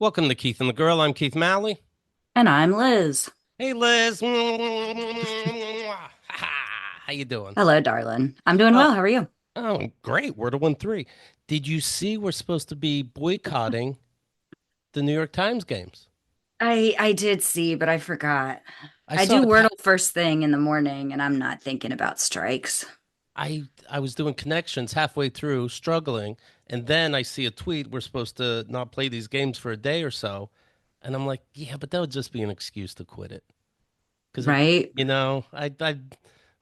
Welcome to Keith and the Girl. I'm Keith Malley. And I'm Liz. Hey, Liz. How you doing? Hello, darling. I'm doing Oh, well. How are you? oh, great. We're to 1-3. Did you see we're supposed to be boycotting the New York Times games? I did see, but I forgot. I I saw do it. Wordle first thing in the morning, and I'm not thinking about strikes. I was doing connections halfway through, struggling, and then I see a tweet. We're supposed to not play these games for a day or so, and I'm like, yeah, but that would just be an excuse to quit it. Because Right?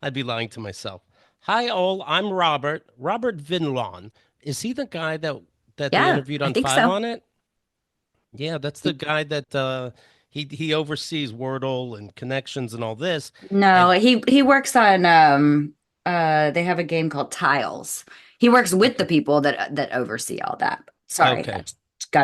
I'd be lying to myself. Hi, all. I'm Robert. Robert Vinlon. Is he the guy that they Yeah, interviewed I on think Five so. on It? Yeah, that's the He- guy that he oversees Wordle and connections and all this. no, And he works on they have a game called Tiles. He works with the okay, people that oversee all that. Sorry, okay,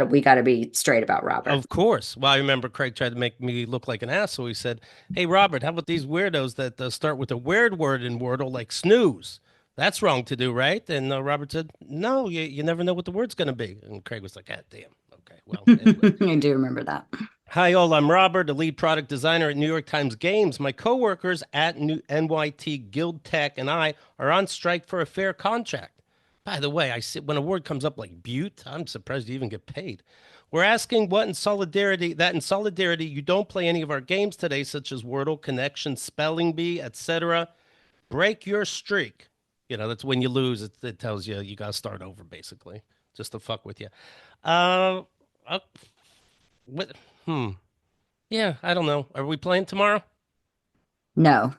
we got to be straight about Robert. of course. Well, I remember Craig tried to make me look like an asshole. He said, "Hey, Robert, how about these weirdos that start with a weird word in Wordle like snooze? That's wrong to do, right?" And Robert said, "No, you never know what the word's going to be." And Craig was like, "Ah, damn. Okay, well, anyway." I do remember that. Hi, all. I'm Robert, the lead product designer at New York Times Games. My coworkers at NYT Guild Tech and I are on strike for a fair contract. By the way, I see when a word comes up like butte, I'm surprised you even get paid. We're asking in solidarity you don't play any of our games today, such as Wordle, Connection, Spelling Bee, etc. Break your streak. That's when you lose. It tells you you got to start over, basically, just to fuck with you. Uh, uh what? Hmm. Yeah, I don't know. Are we playing tomorrow? No.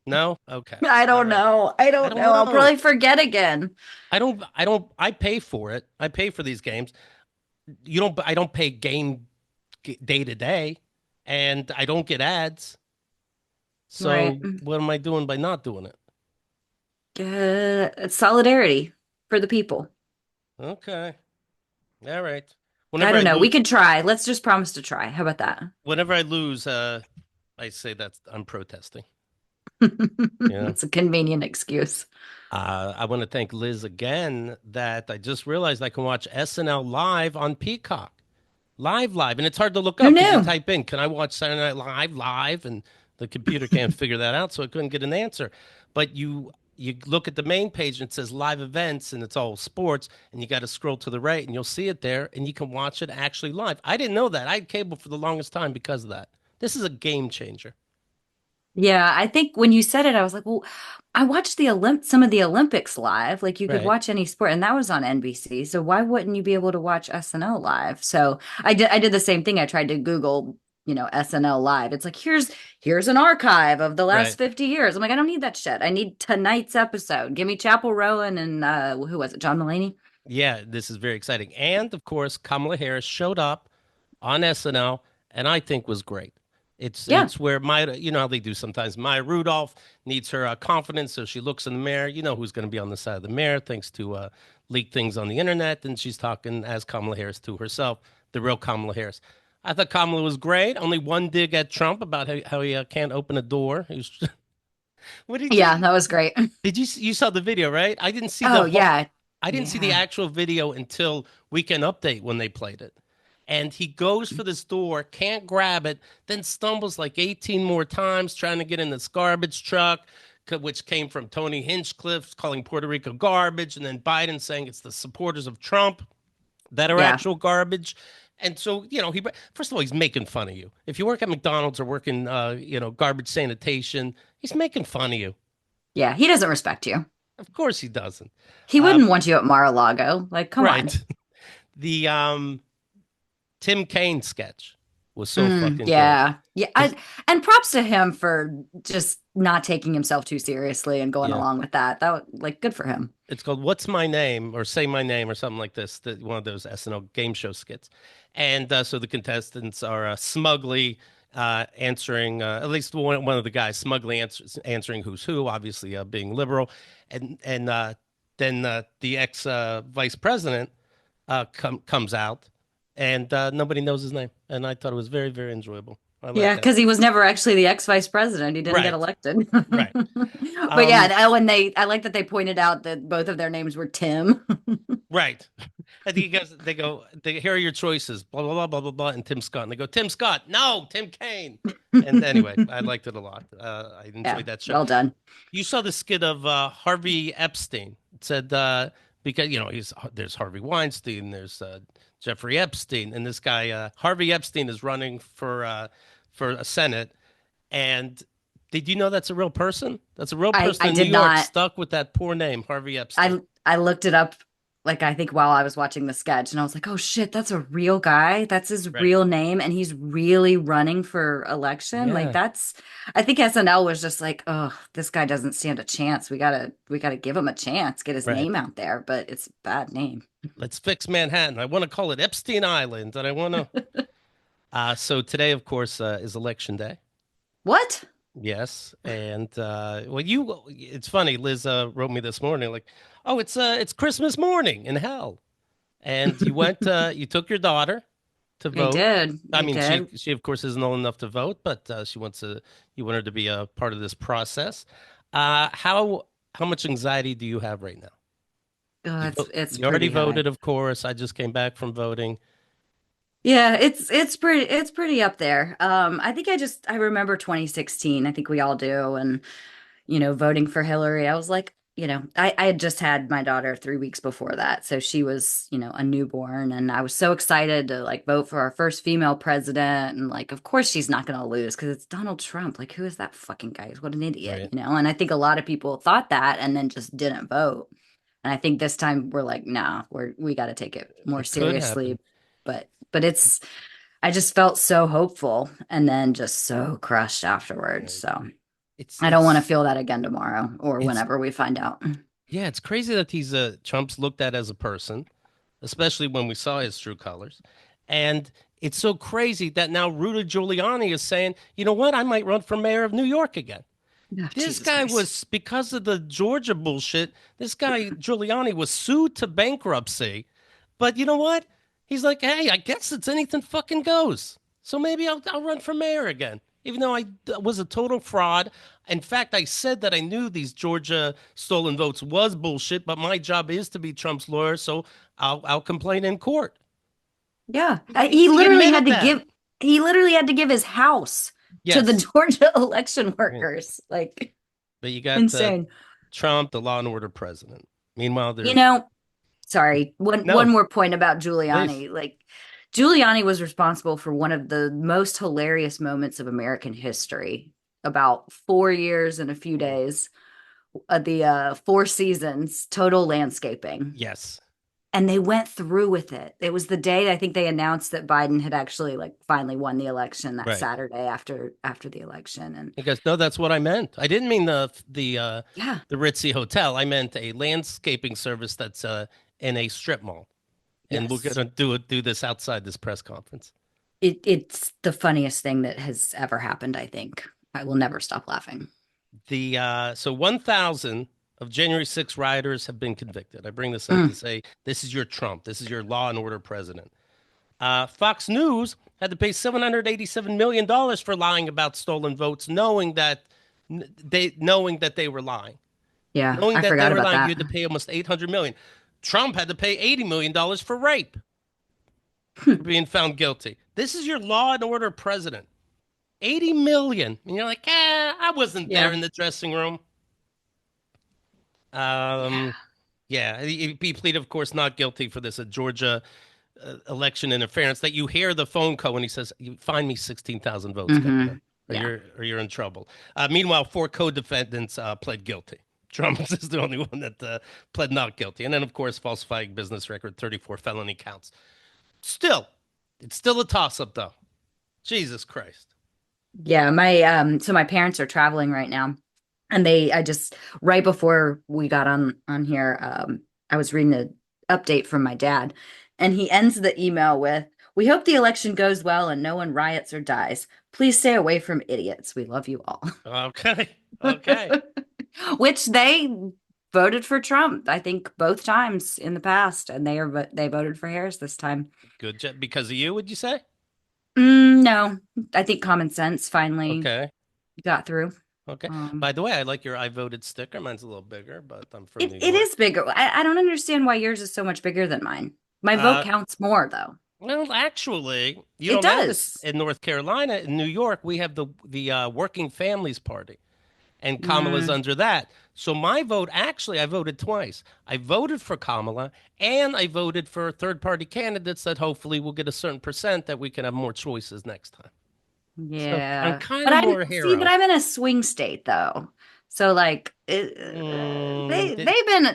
No? Okay. I All don't right. know. I I don't don't know. I'll know. probably forget again. I pay for it. I pay for these games. I don't pay day to day and I don't get ads. Right. So what am I doing by not doing it? It's solidarity for the people. Okay. All right. I Whenever I don't know. We lose, could try. Let's just promise to try. How about that? whenever I lose, I say that I'm protesting. Yeah. It's a convenient excuse. I want to thank Liz again that I just realized I can watch SNL live on Peacock. Live, and it's hard to look Who up because you knew? type in, "Can I watch Saturday Night Live?" and the computer can't figure that out, so I couldn't get an answer. But you look at the main page and it says live events, and it's all sports, and you got to scroll to the right, and you'll see it there, and you can watch it actually live. I didn't know that. I had cable for the longest time because of that. This is a game changer. Yeah, I think when you said it, I was like, well, I watched some of the Olympics live. Like you could Right. watch any sport, and that was on NBC. So why wouldn't you be able to watch SNL live? So I did the same thing. I tried to Google, SNL live. It's like here's an archive of the last Right. 50 years. I'm like, I don't need that shit. I need tonight's episode. Give me Chapel Rowan and who was it? John Mulaney? Yeah, this is very exciting. And of course, Kamala Harris showed up on SNL, and I think was great. Yeah. It's where how they do sometimes. Maya Rudolph needs her confidence, so she looks in the mirror. You know who's going to be on the side of the mirror, thanks to leaked things on the internet, and she's talking as Kamala Harris to herself, the real Kamala Harris. I thought Kamala was great. Only one dig at Trump about how he can't open a door. What did Yeah, you that was great. you saw the video, right? Oh yeah. I didn't see the Yeah. actual video until Weekend Update when they played it. And he goes for this door, can't grab it, then stumbles like 18 more times trying to get in this garbage truck, which came from Tony Hinchcliffe calling Puerto Rico garbage, and then Biden saying it's the supporters of Trump that are Yeah. actual garbage. And so, he first of all, he's making fun of you. If you work at McDonald's or work in, garbage sanitation, he's making fun of you. Yeah. He doesn't respect you. Of course he doesn't. He Uh, wouldn't want you at Mar-a-Lago. Like, come on. right. The Tim Kaine sketch was so fucking great. Yeah. Yeah. Because And props to him for just not taking himself too seriously and going yeah, along with that. Like good for him. it's called "What's My Name" or "Say My Name" or something like this. One of those SNL game show skits, and so the contestants are smugly answering. At least one of the guys smugly answering who's who, obviously being liberal, and then the ex vice president comes out, and nobody knows his name, and I thought it was very very enjoyable. I like Yeah, that. because he was never actually the ex-vice president. He didn't get Right. elected. Right. But yeah, Um, I like that they pointed out that both of their names were Tim. right. I think here are your choices, blah, blah, blah, blah, blah, blah, and Tim Scott. And they go, Tim Scott. No, Tim Kaine. And anyway, I liked it a lot. I Yeah, enjoyed that show. well done. You saw the skit of Harvey Epstein. It said, because, there's Harvey Weinstein, there's Jeffrey Epstein, and this guy, Harvey Epstein, is running for a Senate. And did you know that's a real person? That's a real person I in New did York not. stuck with that poor name, Harvey Epstein. I looked it up like I think while I was watching the sketch and I was like, "Oh shit, that's a real guy. That's his Right. real name and he's really running for election." Like Yeah. that's I think SNL was just like, "Oh, this guy doesn't stand a chance. We got to give him a chance, get his Right. name out there, but it's a bad name." Let's fix Manhattan. I want to call it Epstein Island, and I want to. So today, of course, is election day. What? Yes, and it's funny. Liz wrote me this morning, like, "Oh, it's Christmas morning in hell," and you took your daughter to I vote. did. I I mean, she did. she of course isn't old enough to vote, but you want her to be a part of this process. How much anxiety do you have right now? Oh, it's You already pretty high. voted, of course. I just came back from voting. Yeah, it's pretty up there. I think I remember 2016. I think we all do, and voting for Hillary. I was like, I had just had my daughter 3 weeks before that, so she was, a newborn, and I was so excited to like vote for our first female president, and like, of course she's not going to lose because it's Donald Trump. Like, who is that fucking guy? What an idiot, Right. And I think a lot of people thought that and then just didn't vote. And I think this time we're like, nah, we got to take it more It could seriously. happen. But I just felt so hopeful and then just so crushed afterwards. Right. So It's I don't want to it's feel that again tomorrow or it's whenever we find out. yeah, it's crazy that he's Trump's looked at as a person, especially when we saw his true colors. And it's so crazy that now Rudy Giuliani is saying, you know what, I might run for mayor of New York again. Oh, This Jesus guy Christ. was, because of the Georgia bullshit, this guy Giuliani was sued to bankruptcy. But you know what? He's like, hey, I guess it's anything fucking goes. So maybe I'll run for mayor again, even though I was a total fraud. In fact, I said that I knew these Georgia stolen votes was bullshit, but my job is to be Trump's lawyer, so I'll complain in court. Yeah. He admitted that. He literally had to give his house to the Yes. Georgia election Right. workers. Like But you got insane. Trump, the law and order president. Meanwhile, You they're know, sorry, one no, more point about please. Giuliani. Like Giuliani was responsible for one of the most hilarious moments of American history about 4 years and a few days the Four Seasons total landscaping. Yes. And they went through with it. It was the day I think they announced that Biden had actually like finally won the election that Right. Saturday after the election. And He goes, no, that's what I meant. I didn't mean yeah, the ritzy hotel. I meant a landscaping service that's in a strip mall. And we're yes. gonna do this outside this press conference. It's the funniest thing that has ever happened, I think. I will never stop laughing. The so 1,000 of January 6 rioters have been convicted. I bring this up to Mm, say this is your Trump. This is your law and order president. Fox News had to pay $787 million for lying about stolen votes, knowing that they were lying. yeah, Knowing I that they forgot were about lying, you that. had to pay almost 800 million. Trump had to pay $80 million for rape for being found guilty. This is your law and order president. 80 million. And you're like, I wasn't there Yeah. in the dressing room. Yeah. Um, yeah, he pleaded, of course, not guilty for this Georgia election interference. That you hear the phone call when he says, "You find me 16,000 votes, Governor, or Yeah. you're in trouble." Meanwhile, four co-defendants pled guilty. Trump is the only one that pled not guilty, and then, of course, falsifying business record, 34 felony counts. Still, it's still a toss-up, though. Jesus Christ. Yeah, so my parents are traveling right now and I just right before we got on here I was reading an update from my dad and he ends the email with we hope the election goes well and no one riots or dies. Please stay away from idiots. We love you all. Okay, okay, Which they voted for Trump, I think both times in the past and they voted for Harris this time. good job. Because of you, would you say? No, I think common sense finally Okay. got through. Okay. Um, By the way, I like your I voted sticker. Mine's a little bigger, but I'm from it, New it York. is bigger. I don't understand why yours is so much bigger than mine. My vote Uh, counts more, though. well, actually, you It don't have this does. in North Carolina. In New York, we have the Working Families Party, and Kamala's Mm, under that. So my vote, actually, I voted twice. I voted for Kamala, and I voted for third party candidates that hopefully will get a certain percent that we can have more choices next time. So I'm yeah, kind but of I'm more a see, but hero. I'm in a swing state though, so like Mm,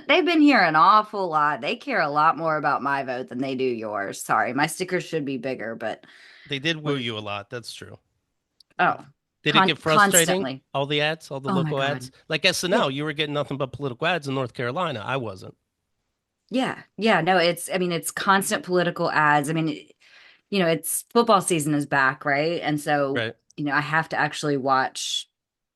they've been here an awful lot. They care a lot more about my vote than they do yours. Sorry, my stickers should be bigger, but they did woo we're you a lot. That's true. oh, Did it get frustrating? constantly. All the ads, all the Oh my local God. ads? Like Yeah. SNL, you were getting nothing but political ads in North Carolina. I wasn't. Yeah. Yeah. No, I mean, it's constant political ads. I mean, it's football season is back, right? And so, Right, I have to actually watch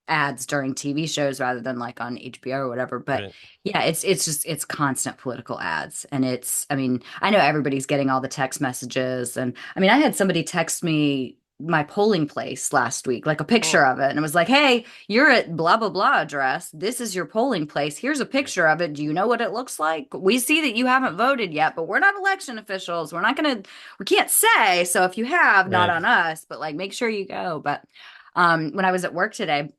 ads during TV shows rather than like on HBO or whatever. But right. yeah, it's constant political ads. And I mean, I know everybody's getting all the text messages. And I mean, I had somebody text me my polling place last week, like a Mm, picture of it. And it was like, hey, you're at blah, blah, blah address. This is your polling place. Here's a right, picture of it. Do you know what it looks like? We see that you haven't voted yet, but we're not election officials. We can't say. So if you have, not right. on us, but like make sure you go. But when I was at work today,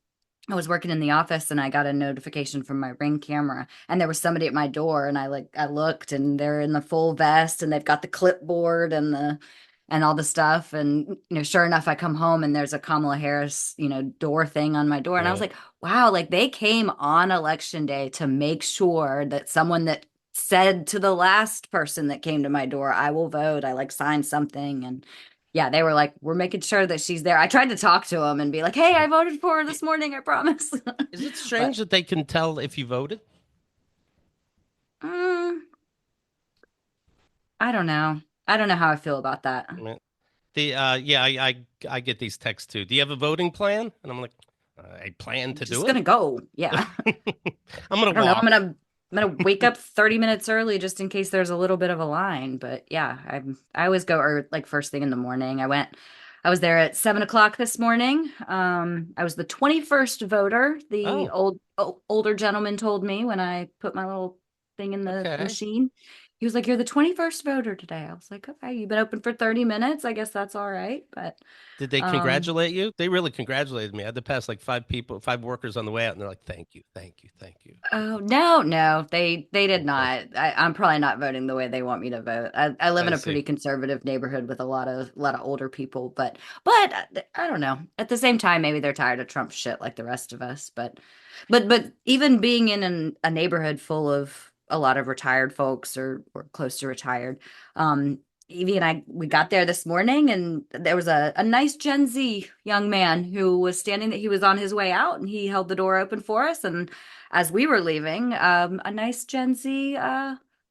I was working in the office and I got a notification from my Ring camera and there was somebody at my door and I looked and they're in the full vest and they've got the clipboard and all the stuff and sure enough I come home and there's a Kamala Harris door thing on my door and I was Right. like wow, like they came on election day to make sure that someone that said to the last person that came to my door I will vote, I like signed something. And yeah, they were like, we're making sure that she's there. I tried to talk to him and be like, hey, I voted for her this morning, I promise. Is it But strange that they can tell if you voted? mm, I don't know. I don't know how I feel about that. I mean, yeah, I get these texts too. Do you have a voting plan? And I'm like, I plan I'm to just do it. gonna go. Yeah. I'm gonna I don't know. walk. I'm gonna wake up 30 minutes early just in case there's a little bit of a line. But yeah, I always go like first thing in the morning. I was there at 7 o'clock this morning. I was the 21st voter. The Oh, older gentleman told me when I put my little thing in the okay. machine. He was like, "You're the 21st voter today." I was like, "Okay, you've been open for 30 minutes. I guess that's all right." But Did they um, congratulate you? They really congratulated me. I had to pass like five people, five workers on the way out, and they're like, "Thank you, thank you, thank you." oh no, no, they did Okay, not. I'm probably not voting the way they want me to vote. I live I in a see. pretty conservative neighborhood with a lot of older people, but I don't know. At the same time, maybe they're tired of Trump shit like the rest of us. But even being in a neighborhood full of a lot of retired folks or close to retired, um, Evie and we got there this morning and there was a nice Gen Z young man who was standing that he was on his way out and he held the door open for us and as we were leaving, a nice Gen Z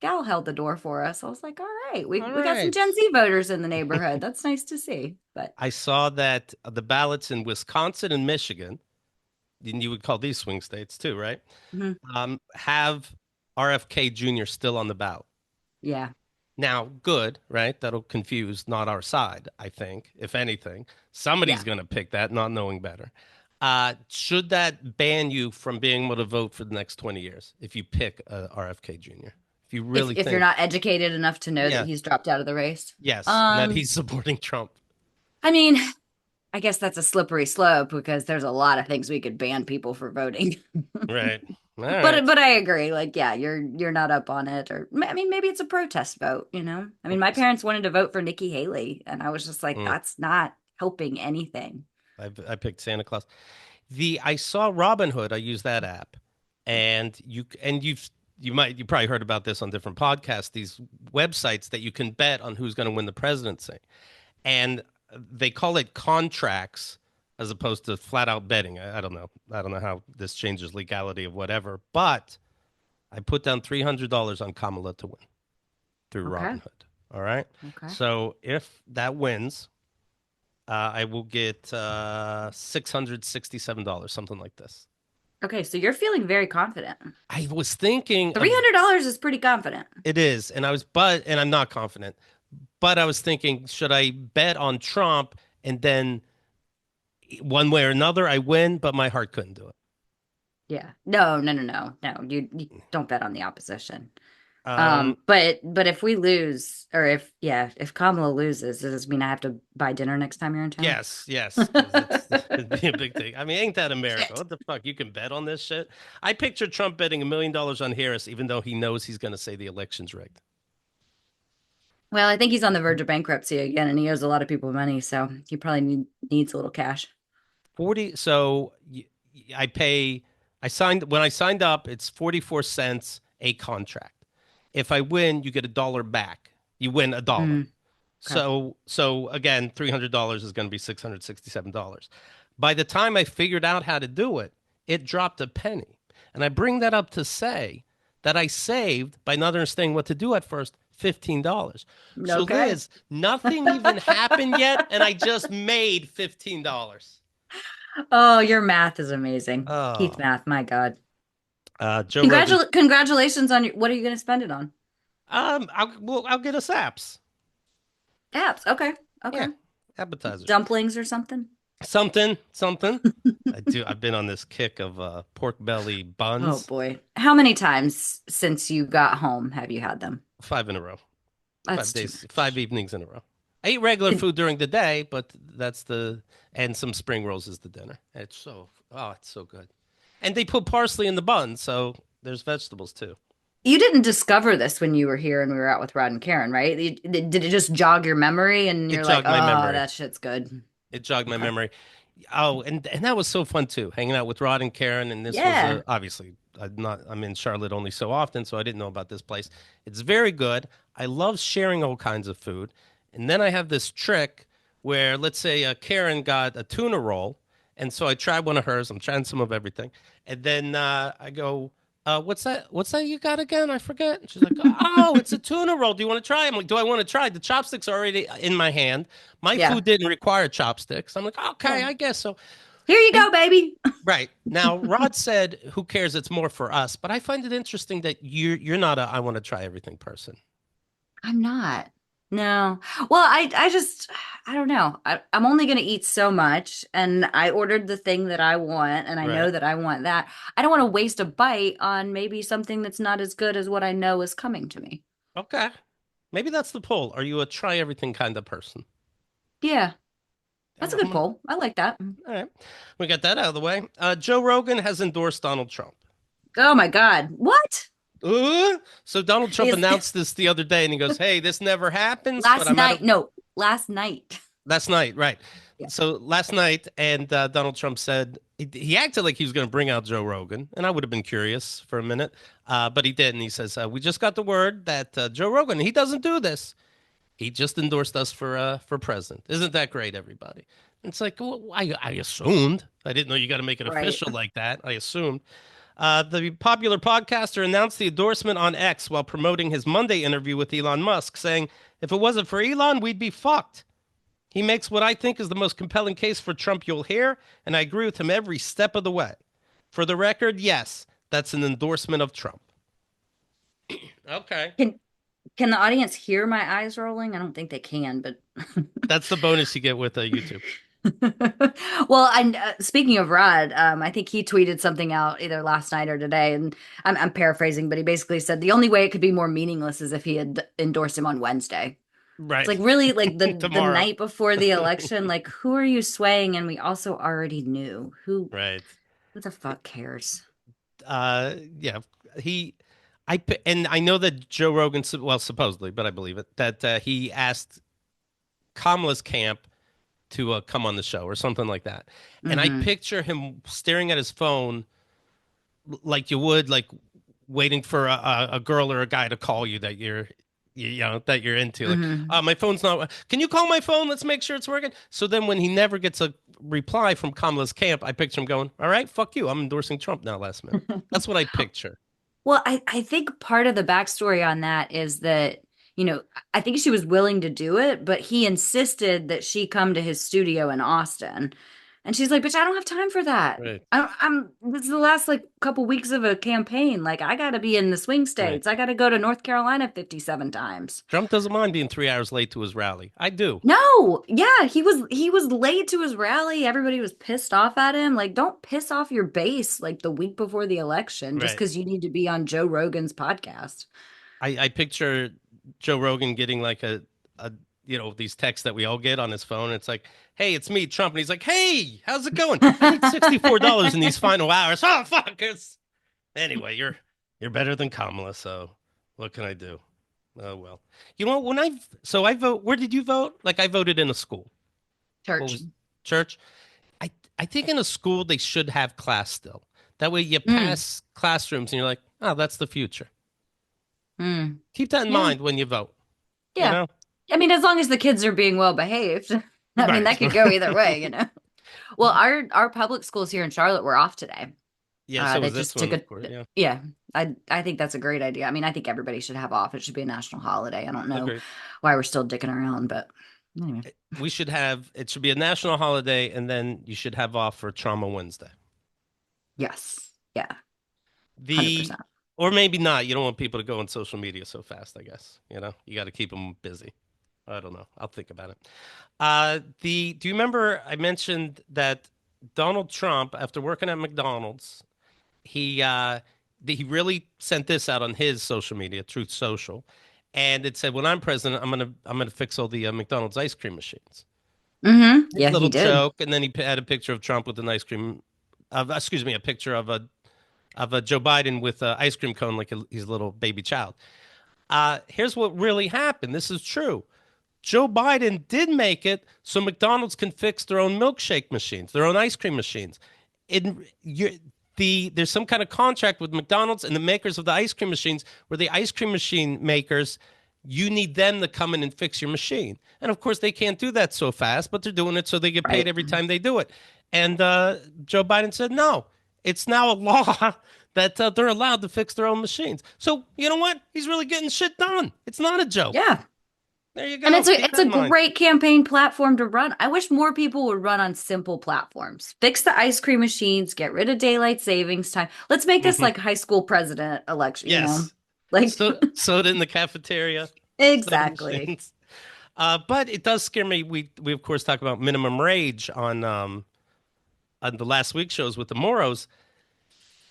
gal held the door for us. I was like, all right, All we got some right. Gen Z voters in the neighborhood. That's nice to see. But I saw that the ballots in Wisconsin and Michigan, and you would call these swing states too, right? mhm, Have RFK Jr. still on the ballot. yeah, Now, good, right? That'll confuse not our side, I think, if anything. Somebody's yeah. going to pick that, not knowing better. Should that ban you from being able to vote for the next 20 years if you pick RFK Jr.? If you really If you're think, not educated enough to know that yeah, he's dropped out of the race. yes, and that Um, he's supporting Trump. I mean, I guess that's a slippery slope because there's a lot of things we could ban people for voting. Right. All right. But I agree. Like, yeah, you're not up on it, or I mean, maybe it's a protest vote. I mean, my parents wanted to vote for Nikki Haley, and I was just like, Mm, that's not helping anything. I picked Santa Claus. I saw Robinhood. I use that app, and you probably heard about this on different podcasts. These websites that you can bet on who's going to win the presidency, and they call it contracts as opposed to flat out betting. I don't know. I don't know how this changes legality of whatever, but I put down $300 on Kamala to win through Okay. Robinhood. All right. Okay. So if that wins, I will get $667, something like this. Okay, so you're feeling very confident. I was thinking of $300 is pretty confident. it is, and I'm not confident, but I was thinking, should I bet on Trump and then one way or another, I win, but my heart couldn't do it. Yeah. No, no, no, no, no. You don't bet on the opposition. Um, But if we lose, or if yeah, if Kamala loses, does this mean I have to buy dinner next time you're in town? yes, yes, because it'd be a big thing. I mean, ain't that America? Shit. What the fuck? You can bet on this shit. I picture Trump betting $1 million on Harris, even though he knows he's going to say the election's rigged. Well, I think he's on the verge of bankruptcy again, and he owes a lot of people money, so he probably needs a little cash. 40. So I pay. I signed when I signed up. It's 44 cents a contract. If I win, you get $1 back. You win $1. Mm, okay. So again, $300 is going to be $667. By the time I figured out how to do it, it dropped a penny. And I bring that up to say that I saved by not understanding what to do at first $15. So Okay. Liz, nothing even happened yet, and I just made $15. Oh, your math is amazing. Keith Oh, math, my God. Joe Rogan. Congratulations on your, what are you going to spend it on? I'll get us apps. Apps. Okay. Yeah, Okay. appetizers. Dumplings or something? Something. I do. I've been on this kick of pork belly Oh buns, boy. How many times since you got home have you had them? 5 in a row, That's too 5 days, five much. evenings in a row. I eat regular It- food during the day, but that's the and some spring rolls is the dinner. It's so good. And they put parsley in the bun, so there's vegetables too. You didn't discover this when you were here and we were out with Rod and Karen, right? Did it just jog your memory and It you're like, jogged my oh, memory. that shit's good? It jogged my Okay. memory. Oh, and that was so fun too, hanging out with Rod and Karen. And this was Yeah. obviously I'm in Charlotte only so often, so I didn't know about this place. It's very good. I love sharing all kinds of food. And then I have this trick where, let's say, Karen got a tuna roll, and so I tried one of hers. I'm trying some of everything, and then I go, "What's that? What's that you got again? I forget." And she's like, "Oh, it's a tuna roll. Do you want to try?" I'm like, "Do I want to try?" The chopsticks are already in my hand. My Yeah. food didn't require chopsticks. I'm like, "Okay, Yeah. I guess so." Here you And go, baby. right now, Rod said, "Who cares? It's more for us." But I find it interesting that you're not a I want to try everything person. I'm not. No. Well, I just I don't know. I'm only gonna eat so much, and I ordered the thing that I want, and I know Right. that I want that. I don't want to waste a bite on maybe something that's not as good as what I know is coming to me. Okay. Maybe that's the poll. Are you a try everything kind of person? Yeah, that's a good I'm poll. I like that. All right. We got that out of the way. Joe Rogan has endorsed Donald Trump. Oh my God. What? So Donald Trump Is announced this the other day and he goes, "Hey, this never happens, but last I'm at a night? No, last night. last night, right?" Yeah. So last night, and Donald Trump said he acted like he was going to bring out Joe Rogan, and I would have been curious for a minute, but he didn't. He says, "We just got the word that Joe Rogan, he doesn't do this. He just endorsed us for president. Isn't that great, everybody?" It's like, well, I assumed. I didn't know you got to make it Right. official like that. I assumed. The popular podcaster announced the endorsement on X while promoting his Monday interview with Elon Musk, saying, "If it wasn't for Elon, we'd be fucked. He makes what I think is the most compelling case for Trump you'll hear, and I agree with him every step of the way. For the record, yes, that's an endorsement of Trump." Okay. Can can the audience hear my eyes rolling? I don't think they can, but That's the bonus you get with YouTube. well, speaking of Rod, I think he tweeted something out either last night or today, and I'm paraphrasing, but he basically said the only way it could be more meaningless is if he had endorsed him on Wednesday. It's Right. like really like the Tomorrow. night before the election, like who are you swaying? And we also already knew Right. who the fuck cares? Yeah. He, and I know that Joe Rogan, well, supposedly, but I believe it, that he asked Kamala's camp to come on the show or something like that. And I Hmm. picture him staring at his phone like you would, like waiting for a girl or a guy to call you that you know, that you're into. Like, Hmm. my phone's not, can you call my phone? Let's make sure it's working. So then when he never gets a reply from Kamala's camp, I picture him going, all right, fuck you. I'm endorsing Trump now last minute. That's what I picture. Well, I think part of the backstory on that is that, you know, I think she was willing to do it, but he insisted that she come to his studio in Austin. And she's like, "Bitch, I don't have time for that. Right. This is the last like couple weeks of a campaign. Like, I got to be in the swing Right. states. I got to go to North Carolina 57 times." Trump doesn't mind being 3 hours late to his rally. I do. No, yeah, he was late to his rally. Everybody was pissed off at him. Like, don't piss off your base like the week before the election just Right. because you need to be on Joe Rogan's podcast. I picture Joe Rogan getting like a these texts that we all get on his phone. It's like, hey, it's me, Trump, and he's like, hey, how's it going? I need $64 in these final hours. Oh fuck! Anyway, you're better than Kamala, so what can I do? Oh well. You know when I vote. Where did you vote? Like I voted in a school. What Church. was church? I think in a school they should have class still. That way you Mm, pass classrooms and you're like, oh, that's the future. mm. Keep that in Yeah, mind when you vote. You yeah. know? I mean, as long as the kids are being well behaved. I mean, Right. that could go either way. Well, our public schools here in Charlotte were off today. Yeah, so They was this just took one, a of course. Yeah, yeah. I think that's a great idea. I mean, I think everybody should have off. It should be a national holiday. I don't know agreed. why we're still dicking around, but anyway. We should have it should be a national holiday, and then you should have off for Trauma Wednesday. Yes. Yeah. The 100%. or maybe not. You don't want people to go on social media so fast. I guess you got to keep them busy. I don't know. I'll think about it. The do you remember I mentioned that Donald Trump, after working at McDonald's, he really sent this out on his social media, Truth Social, and it said, "When I'm president, I'm gonna fix all the McDonald's ice cream machines." Mm-hmm. His Yeah, he little did. joke, and then he had a picture of Trump with an ice cream, excuse me, a picture of a Joe Biden with an ice cream cone like he's a little baby child. Here's what really happened. This is true. Joe Biden did make it so McDonald's can fix their own milkshake machines, their own ice cream machines. In there's some kind of contract with McDonald's and the makers of the ice cream machines, where the ice cream machine makers, you need them to come in and fix your machine. And of course, they can't do that so fast, but they're doing it so they get paid Right. every time they do it. And Joe Biden said, no, it's now a law that they're allowed to fix their own machines. So you know what? He's really getting shit done. It's not a joke. Yeah. There you And go. it's a Keep it's that a in mind. great campaign platform to run. I wish more people would run on simple platforms. Fix the ice cream machines, get rid of daylight savings time. Let's make this Mhm. like high school president election. Yes. Like Soda in the cafeteria, soda exactly. machines. But it does scare me. We of course talk about minimum wage on the last week's shows with the Moros.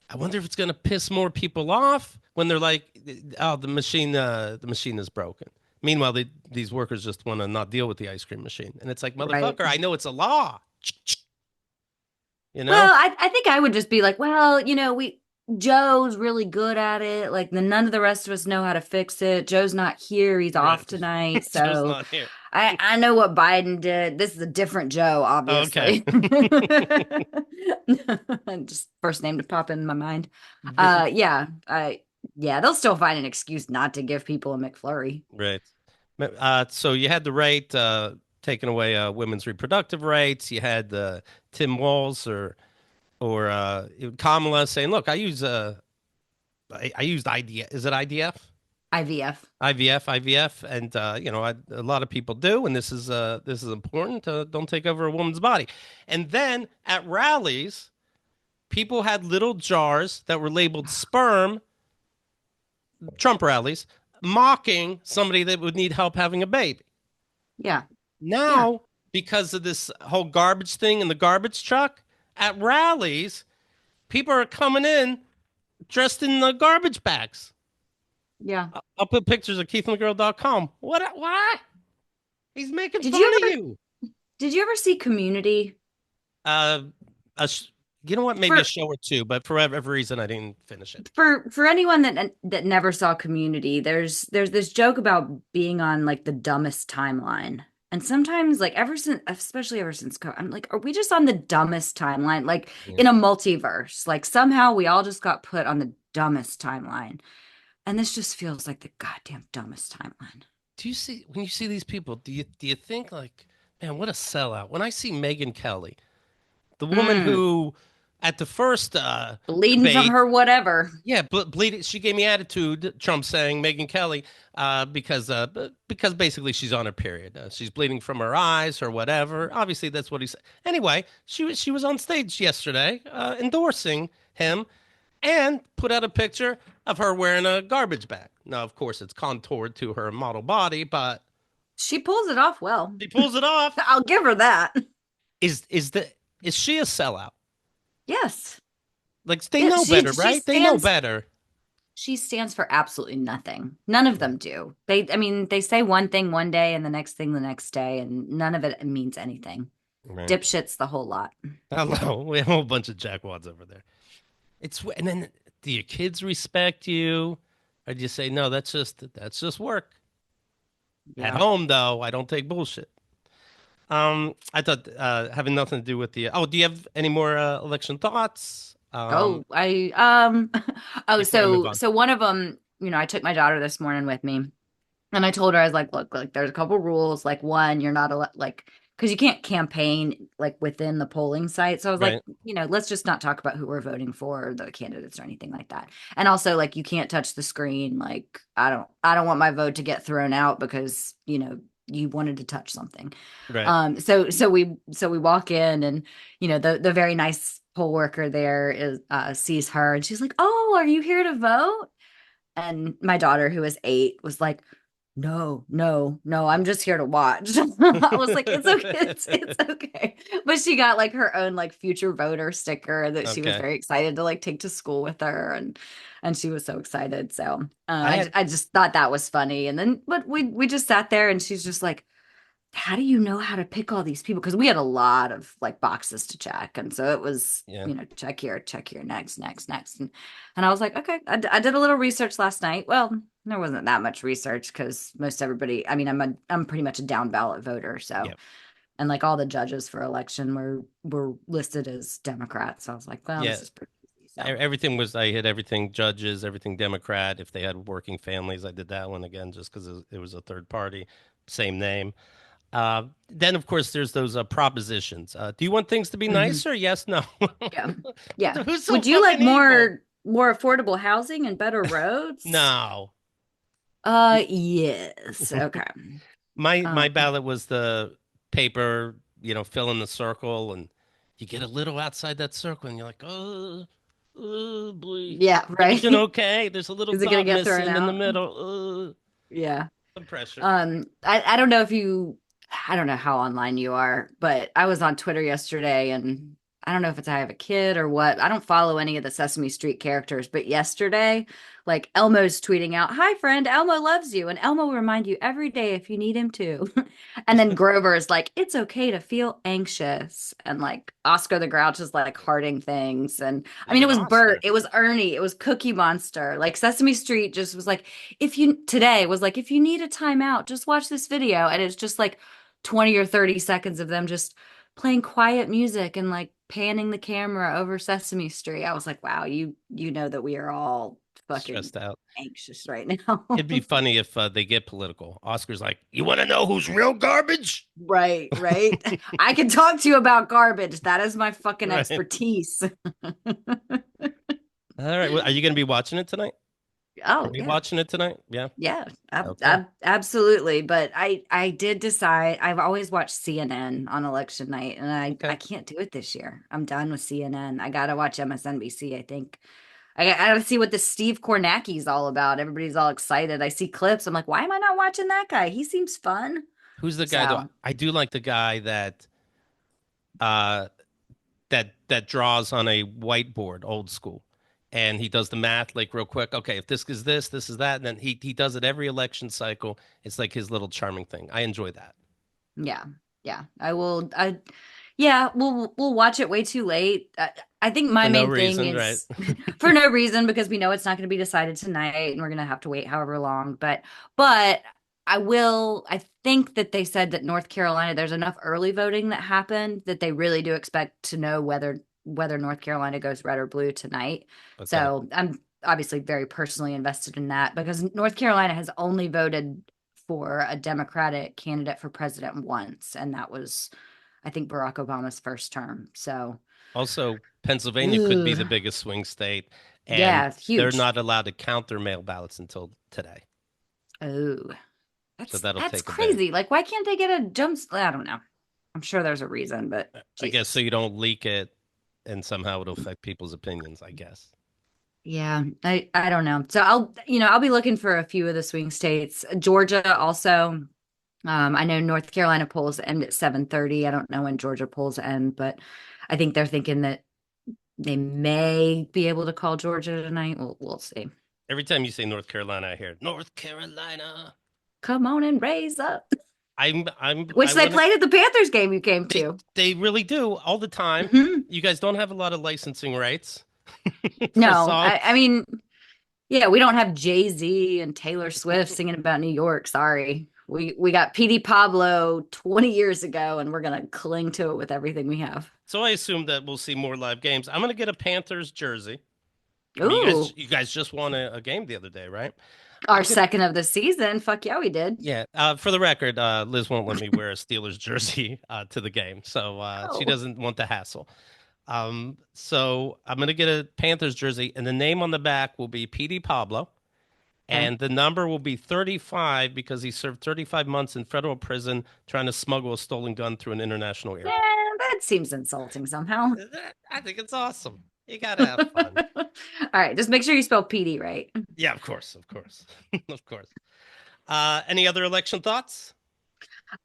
I wonder if it's going to piss more people off when they're like, "Oh, the machine is broken." Meanwhile, these workers just want to not deal with the ice cream machine, and it's like, Right. motherfucker, I know it's a law. You know? Well, I think I would just be like, well, we Joe's really good at it. Like none of the rest of us know how to fix it. Joe's not here. He's Right. off tonight. Joe's So not here. I know what Biden did. This is a different Joe, Okay. obviously. Just first name to pop in my mind. Yeah, yeah, they'll still find an excuse not to give people a McFlurry. Right. So you had the right taking away women's reproductive rights. You had Tim Walz or Kamala saying, "Look, I used IDF. Is it IDF? IVF. IVF, and a lot of people do, and this is important. Don't take over a woman's body." And then at rallies, people had little jars that were labeled sperm. Trump rallies, mocking somebody that would need help having a baby. Yeah, yeah, Now, because of this whole garbage thing in the garbage truck at rallies, people are coming in dressed in the garbage bags. yeah. I'll put pictures of KeithMcGill.com. What? What? He's making Did fun you of ever you. did you ever see Community? Uh, a sh- you know what? Maybe a For show or two, but for whatever reason, I didn't finish it. for anyone that never saw Community, there's this joke about being on like the dumbest timeline. And sometimes like especially ever since I'm like, are we just on the dumbest timeline? Like Yeah. in a multiverse, like somehow we all just got put on the dumbest timeline. And this just feels like the goddamn dumbest timeline. Do you see when you see these people? Do you think like, man, what a sellout? When I see Megyn Kelly, the woman Mm, who at the first Bleeding from debate. her whatever. Yeah, bleeding. She gave me attitude. Trump saying Megyn Kelly, because basically she's on her period. She's bleeding from her eyes or whatever. Obviously, that's what he said. Anyway, she was on stage yesterday endorsing him and put out a picture of her wearing a garbage bag. Now, of course, it's contoured to her model body, but She pulls it off well. she pulls it off. I'll give her that. Is she a sellout? Yes. Like they Yeah, know better, right? They know better. she stands for absolutely nothing. None of them do. I mean, they say one thing one day and the next thing the next day, and none of it means anything. Right. Dipshits the whole lot. Hello, we have a whole bunch of jackwads over there. And then do your kids respect you, or do you say no? That's just work. At Yeah. home, though, I don't take bullshit. I thought having nothing to do with the. Oh, do you have any more election thoughts? Oh, I oh, Before I move so on. one of them, I took my daughter this morning with me. And I told her, I was like, look, like there's a couple rules. Like one, you're not like because you can't campaign like within the polling site. So I was like, Right, let's just not talk about who we're voting for or the candidates or anything like that. And also like you can't touch the screen. Like I don't want my vote to get thrown out because, you wanted to touch something. right. So we walk in and the very nice poll worker there is sees her and she's like, "Oh, are you here to vote?" And my daughter, who is 8, was like, "No, no, no, I'm just here to watch." I was like, "It's okay, it's okay." But she got like her own like future voter sticker that she was Okay. very excited to like take to school with her, and she was so excited. So I I had I just thought that was funny. And then but we just sat there, and she's just like, how do you know how to pick all these people? Because we had a lot of like boxes to check. And so it was, yeah. check here, next, next, next. And I was like, okay, I did a little research last night. Well, there wasn't that much research because most everybody, I mean, I'm pretty much a down ballot voter. So, Yeah. and like all the judges for election were listed as Democrats. So I was like, well, Yeah. this is pretty easy. So, Everything was, I hit everything judges, everything Democrat. If they had working families, I did that one again just because it was a third party, same name. Then, of course, there's those propositions. Do you want things to be mhm. nicer? Yes, no. Yeah. Yeah. Who's so Would you like fucking evil? more affordable housing and better roads? No. Yes. Okay. My Um, ballot was the paper, fill in the circle, and you get a little outside that circle, and you're like, oh, boy. yeah, right. Everything okay? There's a little Is it gonna dot get thrown missing in the out? middle. Yeah. Some pressure. I don't know if I don't know how online you are, but I was on Twitter yesterday and I don't know if it's I have a kid or what. I don't follow any of the Sesame Street characters, but yesterday, like Elmo's tweeting out, "Hi friend, Elmo loves you, and Elmo will remind you every day if you need him to." And then Grover is like, "It's okay to feel anxious," and like Oscar the Grouch is like hearting things, and I mean, it Even was Bert, Oscar. it was Ernie, it was Cookie Monster. Like Sesame Street just was like, if you need a timeout, just watch this video. And it's just like 20 or 30 seconds of them just playing quiet music and like panning the camera over Sesame Street. I was like, wow, you know that we are all fucking Stressed out. anxious right now. It'd be funny if they get political. Oscar's like, you want to know who's real garbage? Right, right. I can talk to you about garbage. That is my fucking Right. expertise. All right. Well, are you going to be watching it tonight? Are Oh, we yeah. watching it tonight? Yeah. Yeah, Okay. absolutely. But I did decide I've always watched CNN on election night, and I Okay. can't do it this year. I'm done with CNN. I gotta watch MSNBC. I think I gotta see what this Steve Kornacki's all about. Everybody's all excited. I see clips. I'm like, why am I not watching that guy? He seems fun. Who's the guy though? So I do like the guy uh that draws on a whiteboard, old school. And he does the math like real quick. Okay, if this is this, this is that, and then he does it every election cycle. It's like his little charming thing. I enjoy that. yeah, yeah, I will. Yeah, we'll watch it way too late. I think my For no main thing reason, right? is for no reason because we know it's not going to be decided tonight, and we're going to have to wait however long. But I will. I think that they said that North Carolina, there's enough early voting that happened that they really do expect to know whether North Carolina goes red or blue tonight. Okay. So I'm obviously very personally invested in that because North Carolina has only voted for a Democratic candidate for president once, and that was I think Barack Obama's first term. So, Also, Pennsylvania could be ooh, the biggest swing state, and yeah, they're huge. not allowed to count their mail ballots until today. Oh, So that's that'll that's take a bit. crazy. Like, why can't they get a jump? I don't know. I'm sure there's a reason, but I guess so Jesus. you don't leak it and somehow it'll affect people's opinions, I guess. Yeah, I don't know. So I'll be looking for a few of the swing states. Georgia also. I know North Carolina polls end at 7:30. I don't know when Georgia polls end, but I think they're thinking that they may be able to call Georgia tonight. We'll see. Every time you say North Carolina, I hear North Carolina. Come on and raise up, I which they want to. played at the Panthers game you came to. They really do all the time. Hmm. You guys don't have a lot of licensing rights for No, I songs. mean, yeah, we don't have Jay-Z and Taylor Swift singing about New York. Sorry. We got PD Pablo 20 years ago, and we're gonna cling to it with everything we have. So I assume that we'll see more live games. I'm gonna get a Panthers jersey. I mean, Ooh, you guys just won a game the other day, right? our I'm gonna, second of the season. Fuck yeah, we did. yeah. For the record, Liz won't let me wear a Steelers jersey to the game, so she Oh. doesn't want the hassle. So I'm gonna get a Panthers jersey, and the name on the back will be PD Pablo, Okay. and the number will be 35 because he served 35 months in federal prison trying to smuggle a stolen gun through an international Yeah, airport. that seems insulting somehow. I think it's awesome. You gotta have fun. All right, just make sure you spell PD right. Yeah, of course, of course, of course. Any other election thoughts?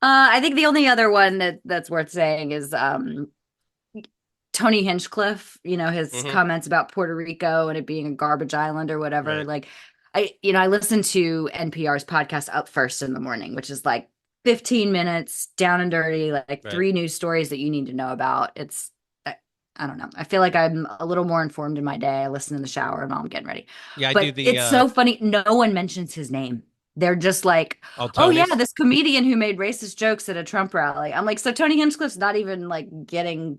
I think the only other one that's worth saying is Tony Hinchcliffe, his Hmm. comments about Puerto Rico and it being a garbage island or whatever. Right, Like I listen to NPR's podcast Up First in the Morning, which is like 15 minutes down and dirty, like right. three news stories that you need to know about. I don't know. I feel like I'm a little more informed in my day. I listen in the shower and while I'm getting ready. Yeah, I do But the it's so funny. No one mentions his name. They're just like, oh oh yeah, Tony's. this comedian who made racist jokes at a Trump rally. I'm like, so Tony Hinchcliffe's not even like getting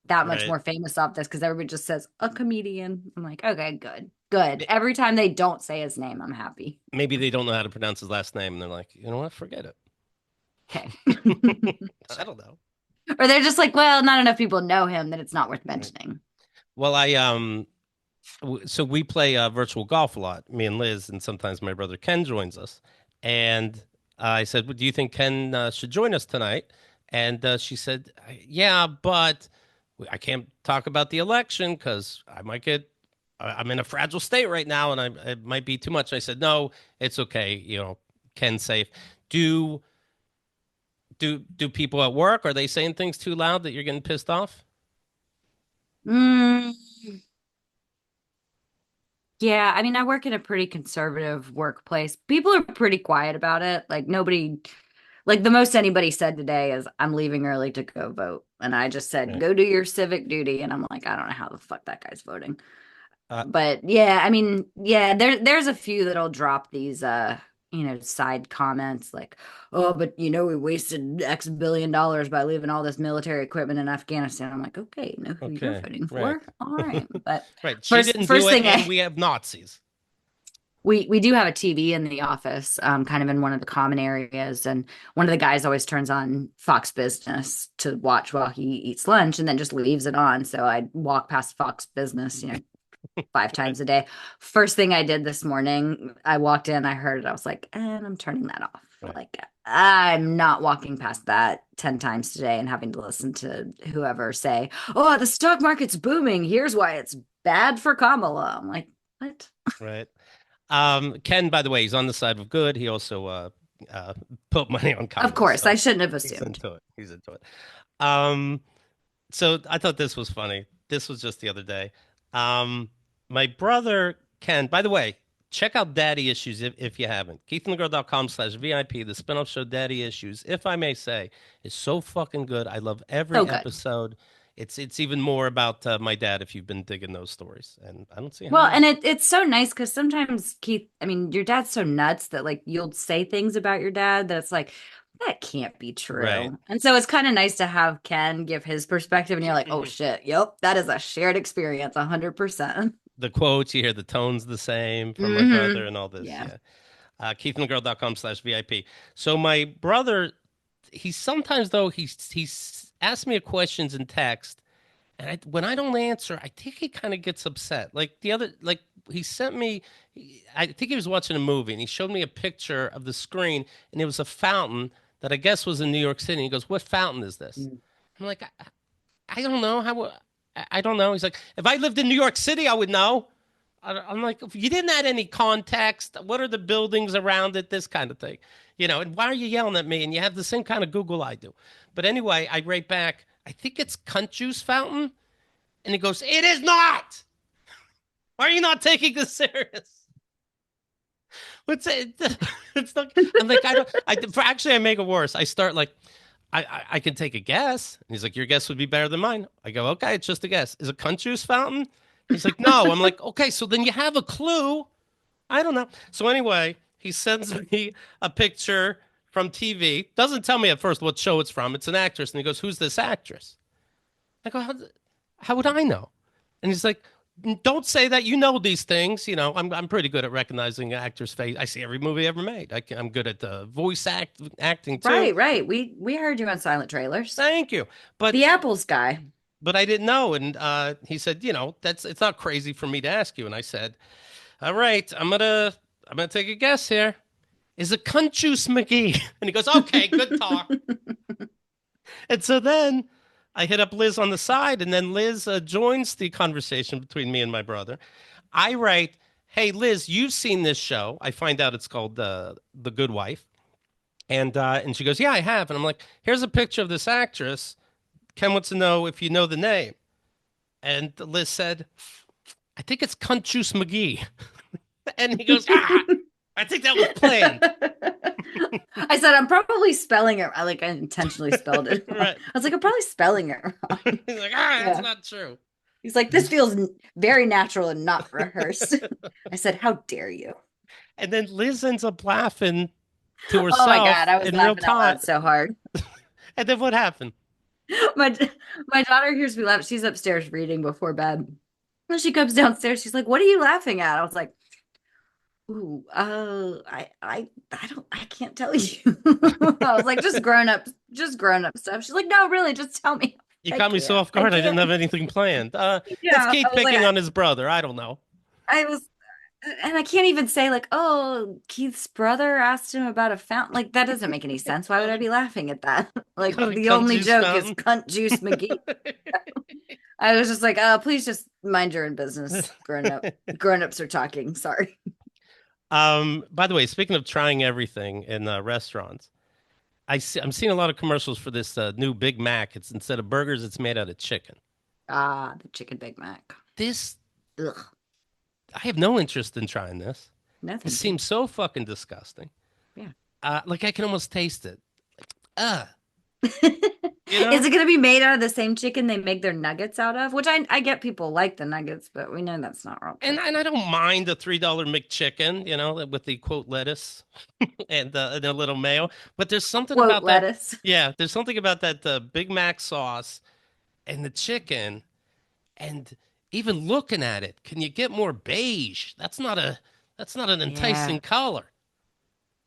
that much Right. more famous off this because everybody just says a comedian. I'm like, okay, good, good. Every time they don't say his name, I'm happy. Maybe they don't know how to pronounce his last name, and they're like, you know what? Forget it. Okay. I don't know. Or they're just like, well, not enough people know him that it's not worth Right. mentioning. Well, so we play virtual golf a lot, me and Liz, and sometimes my brother Ken joins us. And I said, well, "Do you think Ken should join us tonight?" And she said, "Yeah, but I can't talk about the election because I might get. I'm in a fragile state right now, and it might be too much." I said, "No, it's okay. Ken's safe. Do do people at work are they saying things too loud that you're getting pissed off?" Mm, yeah, I mean, I work in a pretty conservative workplace. People are pretty quiet about it. Like nobody, like the most anybody said today is, I'm leaving early to go vote. And I just said, Right. go do your civic duty. And I'm like, I don't know how the fuck that guy's voting. Uh, But yeah, I mean, yeah, there's a few that'll drop these side comments like, oh, but we wasted X billion dollars by leaving all this military equipment in Afghanistan. I'm like, okay, know who you're okay. voting Right. for. All right. But Right. She first didn't do first it, thing and I we have Nazis. we do have a TV in the office, kind of in one of the common areas, and one of the guys always turns on Fox Business to watch while he eats lunch, and then just leaves it on. So I walk past Fox Business, five Right. times a day. First thing I did this morning, I walked in, I heard it, I was like, and I'm turning that off. Right. Like, I'm not walking past that 10 times today and having to listen to whoever say, oh, the stock market's booming. Here's why it's bad for Kamala. I'm like, what? Right. Ken, by the way, he's on the side of good. He also uh, put money on Of Kamala, course, I so shouldn't have he's assumed. into it. He's into it. Um, so I thought this was funny. This was just the other day. Um, my brother Ken, by the way, check out Daddy Issues if you haven't. KeithAndTheGirl.com/VIP, the spinoff show Daddy Issues, if I may say, is so fucking good. I love So every good. episode. It's even more about my dad if you've been digging those stories, and I don't see how Well, you and have. it's so nice because sometimes Keith, I mean, your dad's so nuts that like you'll say things about your dad that's like, that can't be Right. true. And so it's kind of nice to have Ken give his perspective and you're like, oh shit, yep, that is a shared experience, 100%. The quotes, you hear the tones the same from my brother Hmm. and all this. Yeah. Yeah. KeithAndTheGirl.com/VIP. So my brother, he sometimes though he asks me a questions in text, and when I don't answer, I think he kind of gets upset. Like the other, like he sent me, I think he was watching a movie, and he showed me a picture of the screen, and it was a fountain that I guess was in New York City. He goes, "What fountain is this?" Mm. I'm like, I don't know how. I don't know. He's like, if I lived in New York City, I would know. I'm like, you didn't add any context. What are the buildings around it? This kind of thing, And why are you yelling at me? And you have the same kind of Google I do. But anyway, I write back. I think it's cunt juice fountain, and he goes, "It is not. Why are you not taking this serious?" What's it? It's not. I'm like, I don't. Actually, I make it worse. I start like, I can take a guess. And he's like, your guess would be better than mine. I go, okay, it's just a guess. Is it cunt juice fountain? He's like, no. I'm like, okay, so then you have a clue. I don't know. So anyway, he sends me a picture from TV. Doesn't tell me at first what show it's from. It's an actress. And he goes, who's this actress? I go, how would I know? And he's like, don't say that. You know these things. I'm pretty good at recognizing an actor's face. I see every movie ever made. I'm good at the acting too. Right, right. We heard you on silent trailers. Thank you. But The Apples guy. but I didn't know. And he said, that's it's not crazy for me to ask you. And I said, all right, I'm gonna take a guess here. Is it Cunt Juice McGee? And he goes, okay, good talk. And so then I hit up Liz on the side, and then Liz joins the conversation between me and my brother. I write, hey Liz, you've seen this show. I find out it's called The Good Wife. And she goes, yeah, I have. And I'm like, here's a picture of this actress. Ken wants to know if you know the name. And Liz said, I think it's Cunt Juice McGee. And he goes, I think that was planned. I said I'm probably spelling it. I intentionally spelled it wrong. Right. I was like, I'm probably spelling it wrong. He's like, Yeah. that's not true. He's like, this feels very natural and not rehearsed. I said, how dare you? And then Liz ends up laughing to Oh my God, herself I was in real laughing out time. loud so hard. And then what happened? My my daughter hears me laugh. She's upstairs reading before bed. When she comes downstairs, she's like, "What are you laughing at?" I was like, "Ooh, I can't tell you." I was like, just grown up stuff. She's like, "No, really, just tell me." You I caught me so can't. off I guard. I didn't can't. have anything planned. It's Yeah, I Keith was like, picking on his brother. I don't know. I was, and I can't even say like, "Oh, Keith's brother asked him about a fountain." Like that doesn't make any sense. Why would I be laughing at that? Like Got a the cunt only juice joke is fountain. cunt juice McGee. I was just like, "Oh, please just mind your own business, grown up. Grown ups are talking." Sorry. By the way, speaking of trying everything in restaurants, I'm seeing a lot of commercials for this new Big Mac. It's instead of burgers, it's made out of chicken. Ah, the chicken Big Mac. This, Ugh. I have no interest in trying this. No, It thank you. seems so fucking disgusting. Yeah. Like I can almost taste it. Uh, you Is know? it going to be made out of the same chicken they make their nuggets out of? Which I get people like the nuggets, but we know that's not real And chicken. I don't mind the $3 McChicken, with the quote lettuce and a little mayo. But there's something Quote about that. lettuce. Yeah, there's something about that Big Mac sauce and the chicken, and even looking at it, can you get more beige? That's not an Yeah. enticing color.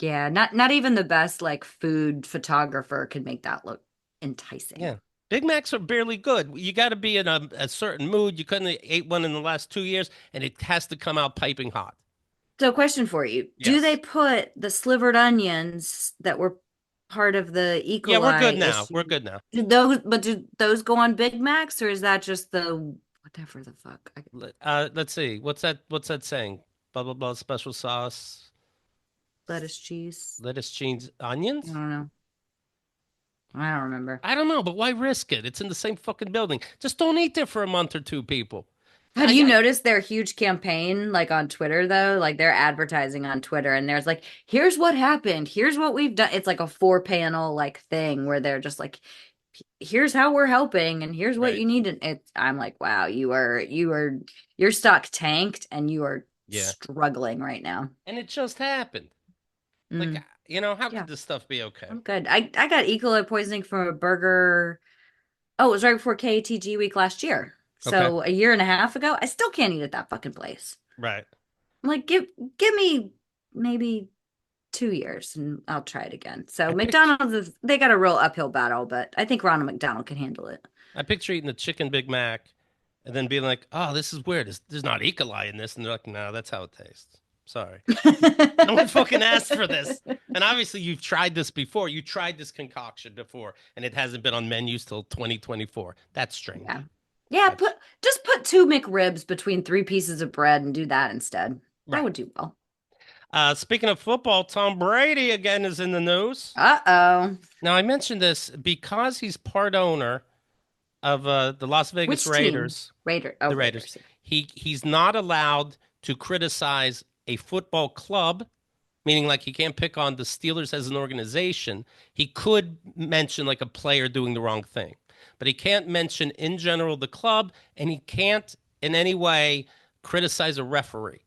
Yeah, not even the best like food photographer could make that look enticing. Yeah. Big Macs are barely good. You got to be in a certain mood. You couldn't have ate one in the last 2 years, and it has to come out piping hot. So, question for you. Do they Yes. put the slivered onions that were part of the E. Yeah, we're good coli now. We're issue? good now. Do those go on Big Macs or is that just the whatever the fuck? Let's see. What's that saying? Blah blah blah. Special sauce, Lettuce, cheese? lettuce, cheese, I onions. don't know. I don't remember. I don't know, but why risk it? It's in the same fucking building. Just don't eat there for a month or two, people. Have I, you I noticed their huge campaign like on Twitter though? Like they're advertising on Twitter and there's like, here's what happened. Here's what we've done. It's like a 4 panel like thing where they're just like, here's how we're helping and here's what right. you need. And I'm like, wow, your stock tanked and you are Yeah, struggling right now. and it just happened. Like, Mm, how yeah, could this stuff be okay? I'm good. I got E. coli poisoning from a burger. Oh, it was right before KATG week last year. Okay. So a year and a half ago, I still can't eat at that fucking place. Right. I'm like, give me maybe 2 years, and I'll try it again. So I picture, they got a real uphill battle, but I think Ronald McDonald can handle it. I picture eating the chicken Big Mac and then being like, oh, this is weird. There's not E. coli in this. And they're like, no, that's how it tastes. Sorry. No one fucking asked for this. And obviously, you've tried this before. You tried this concoction before, and it hasn't been on menus till 2024. That's strange. Yeah. Yeah, That's just put two McRibs between three pieces of bread and do that instead. That right. would do well. Speaking of football, Tom Brady again is in the news. Uh-oh. Now, I mentioned this because he's part owner of the Las Vegas Which team? Raiders. Oh, The Raiders. Raiders. He's not allowed to criticize a football club, meaning like he can't pick on the Steelers as an organization. He could mention like a player doing the wrong thing, but he can't mention in general the club, and he can't in any way criticize a referee.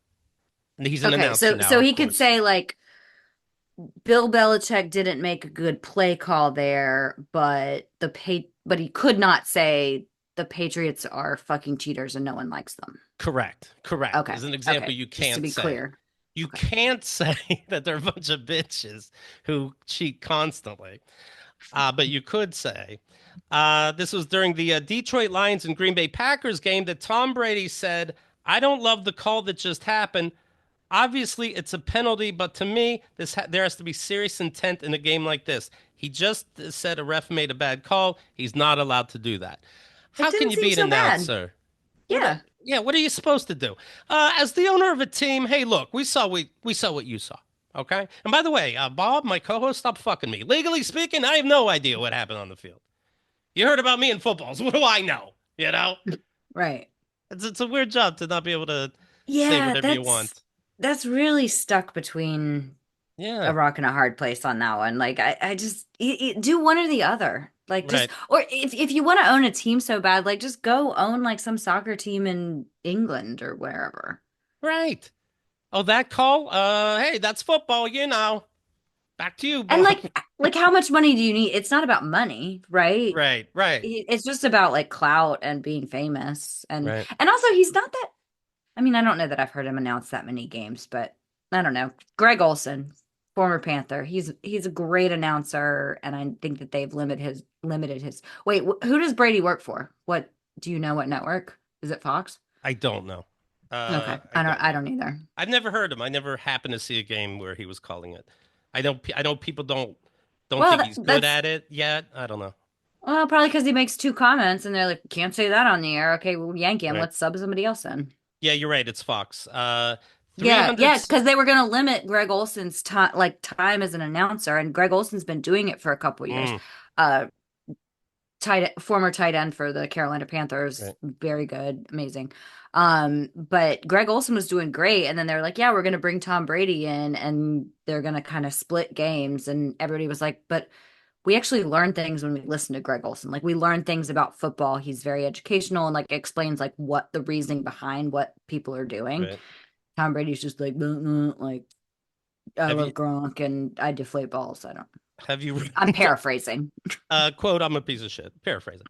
And he's an Okay, announcer now, so of he could course. say like Bill Belichick didn't make a good play call there, but he could not say the Patriots are fucking cheaters and no one likes them. Correct. Correct. Okay. As an example, Okay. you Just to can't be say. clear. You Okay. can't say that they're a bunch of bitches who cheat constantly. But you could say this was during the Detroit Lions and Green Bay Packers game that Tom Brady said, I don't love the call that just happened. Obviously, it's a penalty, but to me, there has to be serious intent in a game like this. He just said a ref made a bad call. He's not allowed to do that. It How can didn't you seem be an so bad. announcer? What? Yeah. Yeah, what are you supposed to do? As the owner of a team, hey, look, we saw what you saw. Okay. And by the way, Bob, my co-host, stop fucking me. Legally speaking, I have no idea what happened on the field. You heard about me in footballs. What do I know? You know, Right. it's a weird job to not be able to say Yeah, whatever you want. that's really stuck between a Yeah. rock and a hard place on that one. Like I just do one or the other. Like just Right. or if you want to own a team so bad, like just go own like some soccer team in England or wherever. Right. Oh, that call. Hey, that's football. You know. Back to you, And Bob. like how much money do you need? It's not about money, right? Right. Right. It's just about like clout and being famous Right. and also he's not that I mean, I don't know that I've heard him announce that many games, but I don't know. Greg Olson, former Panther, he's a great announcer, and I think that they've limited his. Wait, who does Brady work for? What do you know? What network? Is it Fox? I don't know. Okay, I don't I know. don't either. I've never heard him. I never happened to see a game where he was calling it. I know people don't Well, think he's good that's at it yet. I don't know. well probably because he makes two comments, and they're like, "Can't say that on the air." Okay, well, yank him. Right. Let's sub somebody else in. Yeah, you're right. It's Fox. Yeah, 300. yeah, because they were going to limit Greg Olson's time as an announcer, and Greg Olson's been doing it for a couple years. Mm, Uh, former tight end for the Carolina Panthers, right. very good, amazing. But Greg Olson was doing great, and then they're like, "Yeah, we're going to bring Tom Brady in, and they're going to kind of split games." And everybody was like, "But we actually learn things when we listen to Greg Olson. Like we learn things about football. He's very educational and like explains like what the reasoning behind what people are doing." Right. Tom Brady's just like, like I Have love you Gronk and I deflate balls. I don't. have you I'm paraphrasing. quote, I'm a piece of shit. Paraphrasing.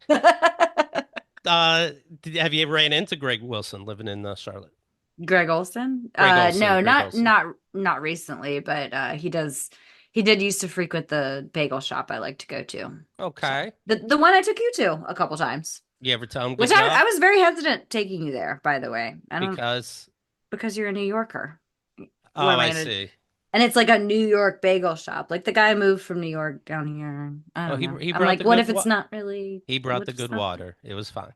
Have you ever ran into Greg Wilson living in Charlotte? Greg Olson? Greg Olson. No, Greg Olson. not recently, but he did used to frequent the bagel shop I like to go to. So Okay. the one I took you to a couple times, You ever tell him which good job? I was very hesitant taking you there, by the way. I don't Because because you're a New Yorker. What oh, am I I gonna see. and it's like a New York bagel shop. Like the guy moved from New York down here. I Oh, don't he know. he I'm brought like, the what good if it's not really he brought what the if it's good not water. It was fine.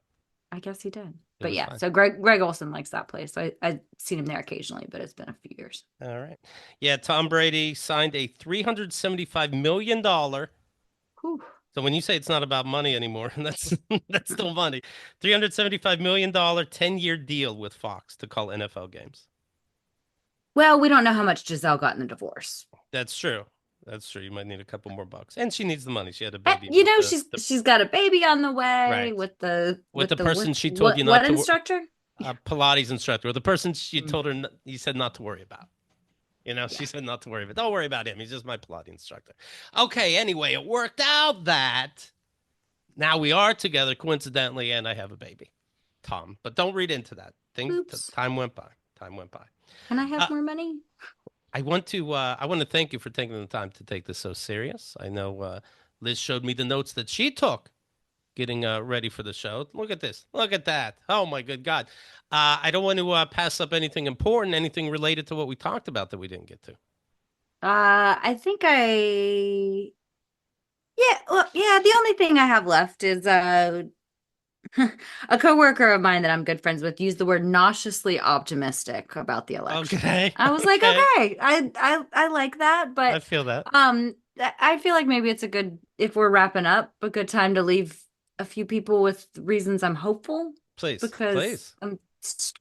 I guess he did. It But was yeah, fine. so Greg Olson likes that place. I've seen him there occasionally, but it's been a few years. All right. Yeah, Tom Brady signed a $375 million. Whew. So when you say it's not about money anymore, that's still money. $375 million 10-year deal with Fox to call NFL games. Well, we don't know how much Giselle got in the divorce. That's true. That's true. You might need a couple more bucks. And she needs the money. She had a baby You with know, the she's got a baby on the way right. With with the the person she told you not what to instructor? Pilates instructor, or the person she Mm, told her you said not to worry about. You know, yeah. she said not to worry about. Don't worry about him. He's just my Pilates instructor. Okay, anyway, it worked out that now we are together coincidentally and I have a baby. Tom, but don't read into that. Oops. Time went by. Time went by. Can I Uh, have more money? I want to thank you for taking the time to take this so serious. I know Liz showed me the notes that she took getting ready for the show. Look at this. Look at that. Oh my good God. I don't want to pass up anything important, anything related to what we talked about that we didn't get to. I think yeah, well, yeah, the only thing I have left is a coworker of mine that I'm good friends with used the word nauseously optimistic about the election. Okay. I was like, Okay. okay, I like that, I but feel that. I feel like maybe it's a good if we're wrapping up, a good time to leave a few people with reasons I'm hopeful Please. because Please. I'm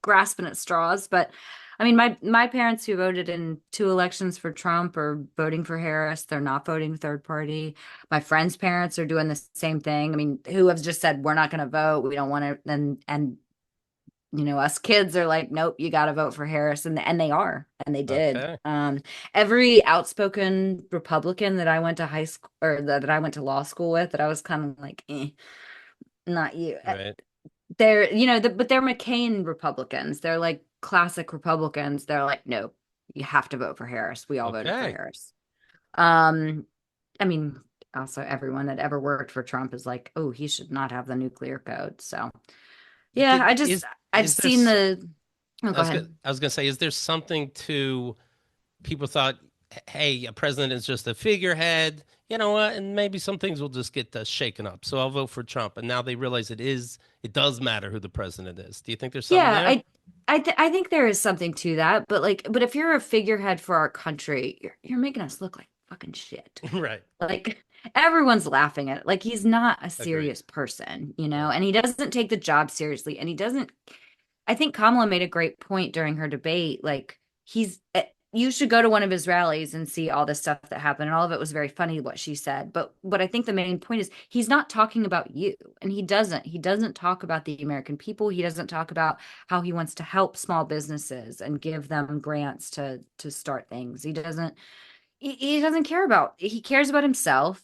grasping at straws. But I mean, my parents who voted in two elections for Trump are voting for Harris. They're not voting third party. My friends' parents are doing the same thing. I mean, who have just said we're not going to vote. We don't want to. And us kids are like, nope, you got to vote for Harris, and they are, and they did. Okay. Every outspoken Republican that I went to high school or that I went to law school with, that I was kind of like, not you. Right. They're but they're McCain Republicans. They're like classic Republicans. They're like, no, you have to vote for Harris. We all voted for Okay. Harris. I mean, also everyone that ever worked for Trump is like, oh, he should not have the nuclear code. So yeah, Did I've is there seen the. Oh, go ahead. I was gonna say, is there something to people thought, hey, a president is just a figurehead, you know what? And maybe some things will just get shaken up. So I'll vote for Trump. And now they realize it does matter who the president is. Do you think there's something Yeah, there? I think there is something to that, but if you're a figurehead for our country, you're making us look like fucking shit. Right. Like everyone's laughing at it. Like he's not a Agreed. serious person, Right. and he doesn't take the job seriously, and he doesn't. I think Kamala made a great point during her debate. Like you should go to one of his rallies and see all this stuff that happened. And all of it was very funny what she said. But I think the main point is he's not talking about you. And he doesn't talk about the American people. He doesn't talk about how he wants to help small businesses and give them grants to start things. He doesn't care about he cares about himself.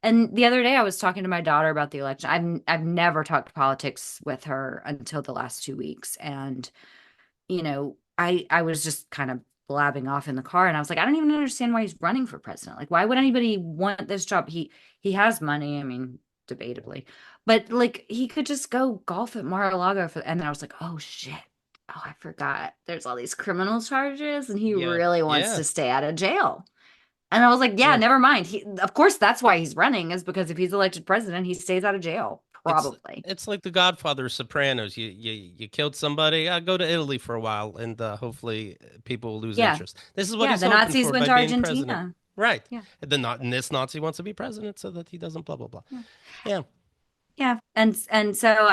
And the other day I was talking to my daughter about the election. I've never talked politics with her until the last 2 weeks. And I was just kind of blabbing off in the car and I was like, I don't even understand why he's running for president. Like, why would anybody want this job? He has money, I mean, debatably. But like he could just go golf at Mar-a-Lago and then I was like, oh shit. Oh, I forgot. There's all these criminal charges and he Yeah. really wants Yeah. to stay out of jail. And I was like, yeah, Yeah. never mind. Of course, that's why he's running, is because if he's elected president, he stays out of jail, It's probably. it's like the Godfather of Sopranos. You killed somebody. Go to Italy for a while, and hopefully people will lose Yeah. interest. This is what Yeah. he's The hoping Nazis for went by to being president. Argentina. Right. Yeah. And this Nazi wants to be president so that he doesn't blah blah blah. Yeah. Yeah. Yeah. And so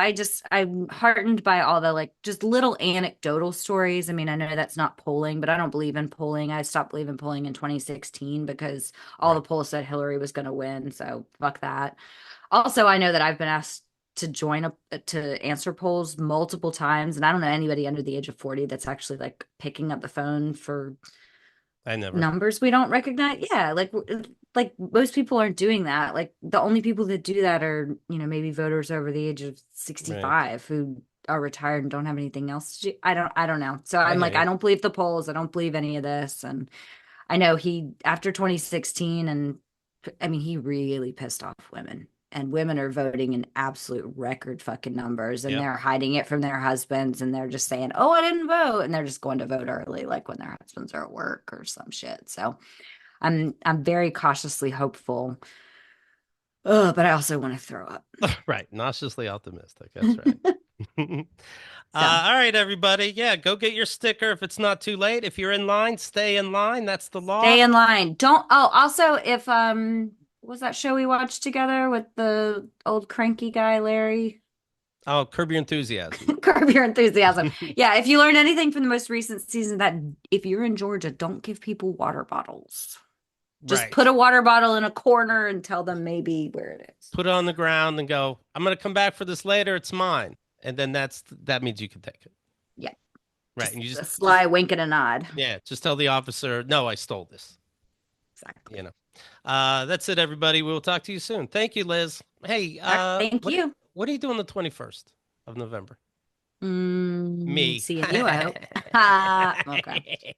I'm heartened by all the like just little anecdotal stories. I mean, I know that's not polling, but I don't believe in polling. I stopped believing polling in 2016 because all the Right. polls said Hillary was going to win. So fuck that. Also, I know that I've been asked to to answer polls multiple times, and I don't know anybody under the age of 40 that's actually like picking up the phone for I never. numbers we don't recognize. Yeah, like most people aren't doing that. Like the only people that do that are, maybe voters over the age of Right. 65 who are retired and don't have anything else to do. I don't know. So I I'm hear like, you. I don't believe the polls. I don't believe any of this. And I know he after 2016 and I mean he really pissed off women. And women are voting in absolute record fucking numbers and Yep. they're hiding it from their husbands and they're just saying, "Oh, I didn't vote." And they're just going to vote early like when their husbands are at work or some shit. So, I'm very cautiously hopeful. Oh, but I also want to throw up. Right. Nauseously optimistic. That's right. So, All right, everybody. Yeah, go get your sticker if it's not too late. If you're in line, stay in line. That's the law. stay in line. Don't Oh, also if what was that show we watched together with the old cranky guy Larry? Oh, curb your enthusiasm. Curb Your Enthusiasm. Yeah, if you learn anything from the most recent season, that if you're in Georgia, don't give people water bottles. Just put Right. a water bottle in a corner and tell them maybe where it is. Put it on the ground and go, I'm going to come back for this later. It's mine. And then that means you can take it. Yeah, Right. just And you a just, sly wink and a nod. yeah, just tell the officer, no, I stole this. Exactly. You know, that's it, everybody. We will talk to you soon. Thank you, Liz. Hey, All right, thank you. what are you doing the 21st of November? Mm, Me. seeing you, I hope. Ha, okay.